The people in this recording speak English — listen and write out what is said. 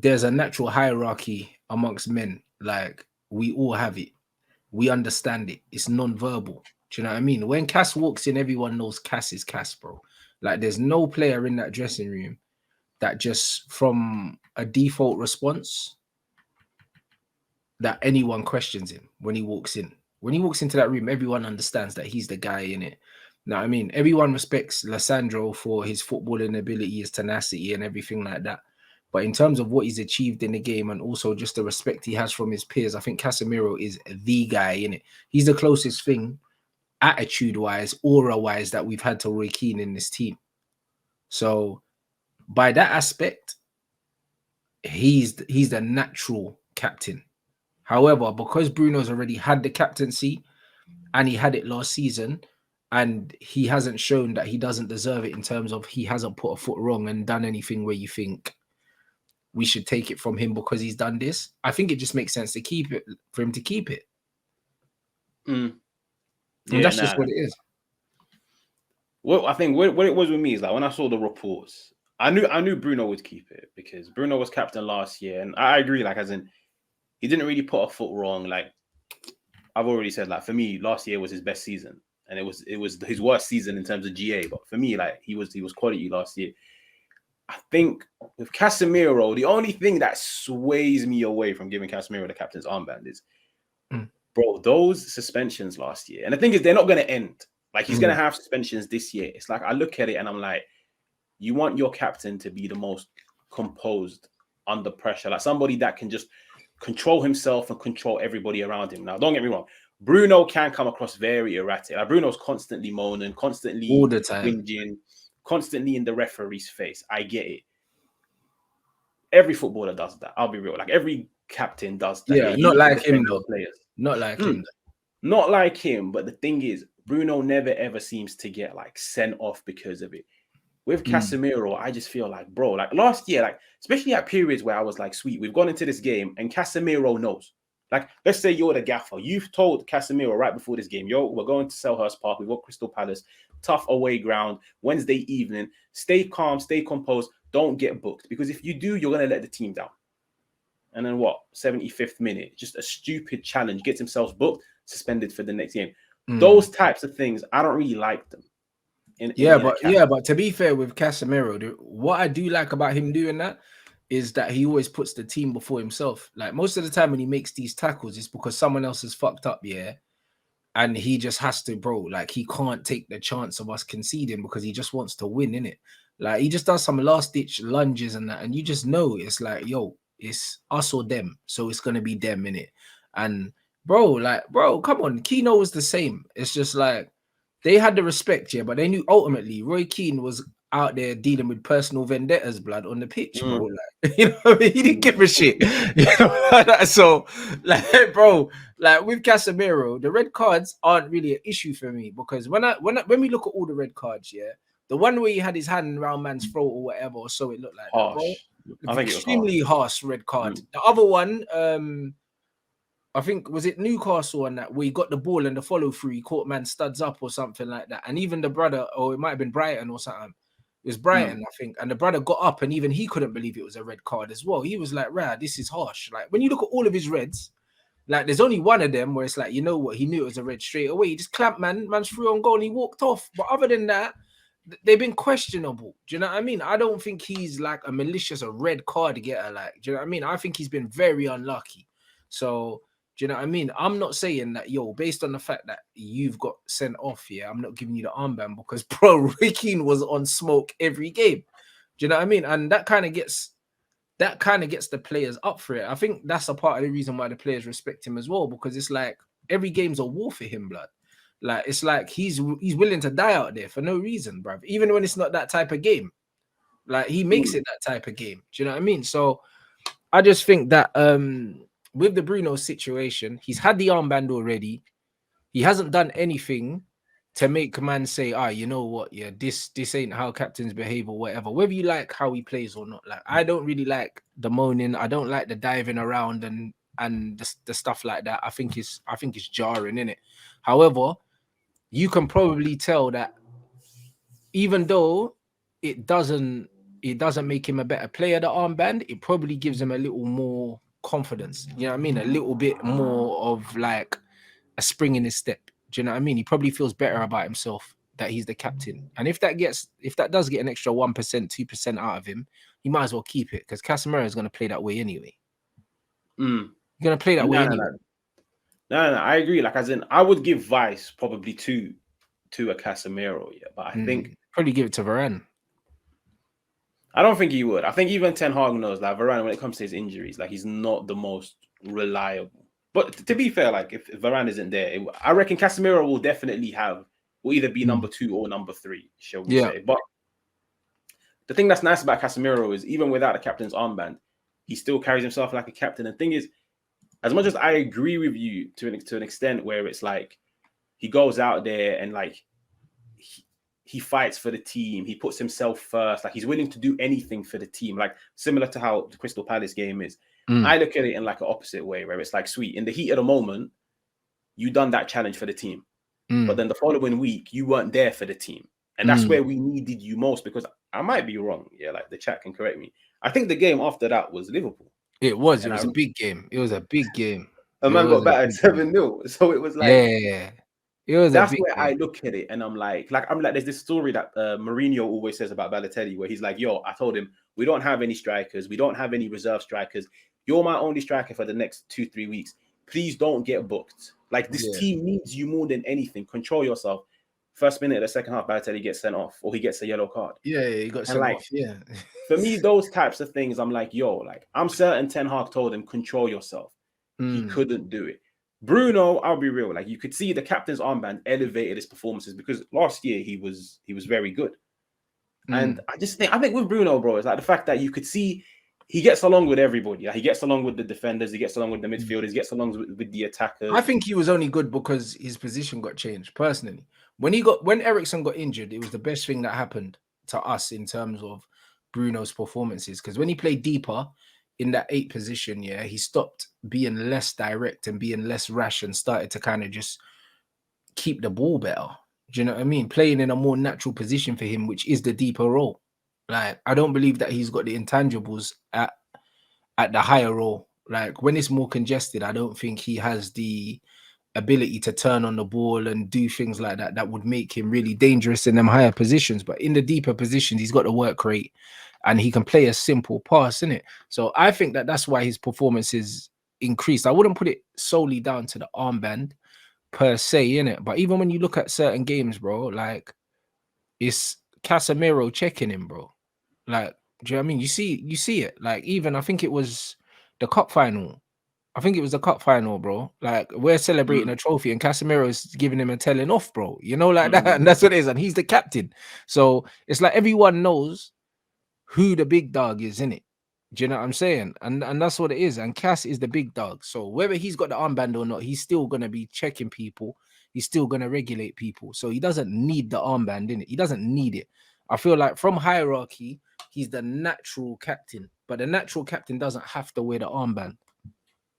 there's a natural hierarchy amongst men. Like we all have it. We understand it. It's non-verbal. Do you know what I mean? When Cass walks in, everyone knows Cass is Cass, bro. Like there's no player in that dressing room that just from a default response that anyone questions him when he walks in. When he walks into that room, everyone understands that he's the guy in it. Know what I mean? Everyone respects Lissandro for his footballing ability, his tenacity, and everything like that. But in terms of what he's achieved in the game and also just the respect he has from his peers, I think Casemiro is the guy in it. He's the closest thing, attitude-wise, aura-wise, that we've had to Roy Keane in this team. So by that aspect, he's the natural captain. However, because Bruno's already had the captaincy and he had it last season, and he hasn't shown that he doesn't deserve it in terms of he hasn't put a foot wrong and done anything where you think we should take it from him because he's done this, I think it just makes sense to keep it, for him to keep it. Yeah, and that's just what it is. Well, I think what it was with me is like when I saw the reports, I knew Bruno would keep it because Bruno was captain last year, and I agree. Like, as in, he didn't really put a foot wrong. Like I've already said, like for me, last year was his best season, and it was his worst season in terms of GA. But for me, like he was quality last year. I think with Casemiro, the only thing that sways me away from giving Casemiro the captain's armband is, bro, those suspensions last year. And the thing is, they're not going to end. Like, he's going to have suspensions this year. It's like, I look at it and I'm like, you want your captain to be the most composed under pressure. Like somebody that can just control himself and control everybody around him. Now, don't get me wrong. Bruno can come across very erratic. Like, Bruno's constantly moaning, constantly all the time, whinging, constantly in the referee's face. I get it. Every footballer does that. I'll be real. Like every captain does that. Yeah, not like him though. Players. Not like him. Not like him. But the thing is, Bruno never ever seems to get like sent off because of it. With Casemiro, I just feel like, bro, like last year, like especially at periods where I was like, sweet, we've gone into this game and Casemiro knows. Like, let's say you're the gaffer. You've told Casemiro right before this game, yo, we're going to Selhurst Park. We've got Crystal Palace, tough away ground, Wednesday evening. Stay calm, stay composed. Don't get booked. Because if you do, you're going to let the team down. And then what? 75th minute, just a stupid challenge, gets himself booked, suspended for the next game. Those types of things, I don't really like them. But to be fair with Casemiro, what I do like about him doing that is that he always puts the team before himself. Like most of the time when he makes these tackles, it's because someone else has fucked up, and he just has to, bro. Like he can't take the chance of us conceding because he just wants to win, innit? Like he just does some last ditch lunges and that, and you just know it's like, yo, it's us or them, so it's gonna be them, innit? And bro, come on, Keno was the same. It's just like they had the respect, but they knew ultimately Roy Keane was out there dealing with personal vendettas, blood on the pitch, bro. Like, you know, he didn't give a shit. You know? So, like, bro, like with Casemiro, the red cards aren't really an issue for me because when we look at all the red cards, the one where he had his hand around man's throat or whatever, or so it looked like, harsh. That, bro. I think extremely harsh red card. The other one, I think, was it Newcastle on that where he got the ball and the follow through, he caught man studs up or something like that. And even the brother, or it might have been Brighton or something. It was Brighton, I think. And the brother got up and even he couldn't believe it was a red card as well. He was like, rah, this is harsh. Like when you look at all of his reds, like there's only one of them where it's like, you know what, he knew it was a red straight away. He just clamped man's through on goal and he walked off. But other than that, they've been questionable. Do you know what I mean? I don't think he's like a malicious, a red card getter. Like, do you know what I mean? I think he's been very unlucky. So, do you know what I mean? I'm not saying that, based on the fact that you've got sent off here, I'm not giving you the armband because, bro, Roy Keane was on smoke every game. Do you know what I mean? And that kind of gets the players up for it. I think that's a part of the reason why the players respect him as well, because it's like every game's a war for him, blood. Like it's like he's willing to die out there for no reason, bruv. Even when it's not that type of game, like he makes it that type of game. Do you know what I mean? So I just think that with the Bruno situation, he's had the armband already. He hasn't done anything to make a man say, you know what? Yeah, this ain't how captains behave or whatever. Whether you like how he plays or not, like I don't really like the moaning. I don't like the diving around and the stuff like that. I think it's jarring, innit? However, you can probably tell that even though it doesn't it doesn't make him a better player, the armband. It probably gives him a little more confidence. You know what I mean? A little bit more of like a spring in his step. Do you know what I mean? He probably feels better about himself that he's the captain. And if that does get an extra 1%, 2% out of him, he might as well keep it because Casemiro is going to play that way anyway. You're going to play that way anyway. No, I agree. Like, as in, I would give Vice probably to a Casemiro, yeah. But I think probably give it to Varane. I don't think he would. I think even Ten Hag knows that Varane, when it comes to his injuries, like he's not the most reliable. But to be fair, like if Varane isn't there, I reckon Casemiro will either be number 2 or number 3, shall we say. But the thing that's nice about Casemiro is even without the captain's armband, he still carries himself like a captain. And the thing is, as much as I agree with you to an extent where it's like he goes out there and like he fights for the team, he puts himself first, like he's willing to do anything for the team, like similar to how the Crystal Palace game is. I look at it in like an opposite way where it's like, sweet, in the heat of the moment, you done that challenge for the team. But then the following week, you weren't there for the team. And that's where we needed you most, because I might be wrong. Yeah, like the chat can correct me. I think the game after that was Liverpool. It was a big game. It was a big game. A man got battered 7-0. So it was like, it was that's where I look at it. And I'm like, there's this story that Mourinho always says about Balotelli, where he's like, yo, I told him, we don't have any strikers. We don't have any reserve strikers. You're my only striker for the next 2-3 weeks. Please don't get booked. Like, this team needs you more than anything. Control yourself. First minute of the second half, Balotelli gets sent off, or he gets a yellow card. Yeah, he got sent off. Yeah. For me, those types of things, I'm like, yo, like, I'm certain Ten Hag told him, control yourself. He couldn't do it. Bruno, I'll be real. Like, you could see the captain's armband elevated his performances, because last year he was very good. And I think with Bruno, bro, it's like the fact that you could see he gets along with everybody. Like, he gets along with the defenders, he gets along with the midfielders, he gets along with the attackers. I think he was only good because his position got changed. Personally, when Eriksen got injured, it was the best thing that happened to us in terms of Bruno's performances. Because when he played deeper in that 8 position, he stopped being less direct and being less rash and started to kind of just keep the ball better. Do you know what I mean? Playing in a more natural position for him, which is the deeper role. Like, I don't believe that he's got the intangibles at the higher role. Like, when it's more congested, I don't think he has the ability to turn on the ball and do things like that would make him really dangerous in them higher positions. But in the deeper positions, he's got the work rate and he can play a simple pass, innit? So I think that that's why his performance is increased. I wouldn't put it solely down to the armband per se, innit? But even when you look at certain games, bro, like, it's Casemiro checking him, bro. Like, do you know what I mean? You see it. Like, even I think it was the cup final. Bro. Like, we're celebrating a trophy and Casemiro's giving him a telling off, bro. You know, like that. And that's what it is. And he's the captain. So it's like everyone knows who the big dog is, innit? Do you know what I'm saying? And that's what it is. And Cass is the big dog. So whether he's got the armband or not, he's still going to be checking people. He's still going to regulate people. So he doesn't need the armband, innit? He doesn't need it. I feel like from hierarchy, he's the natural captain. But the natural captain doesn't have to wear the armband.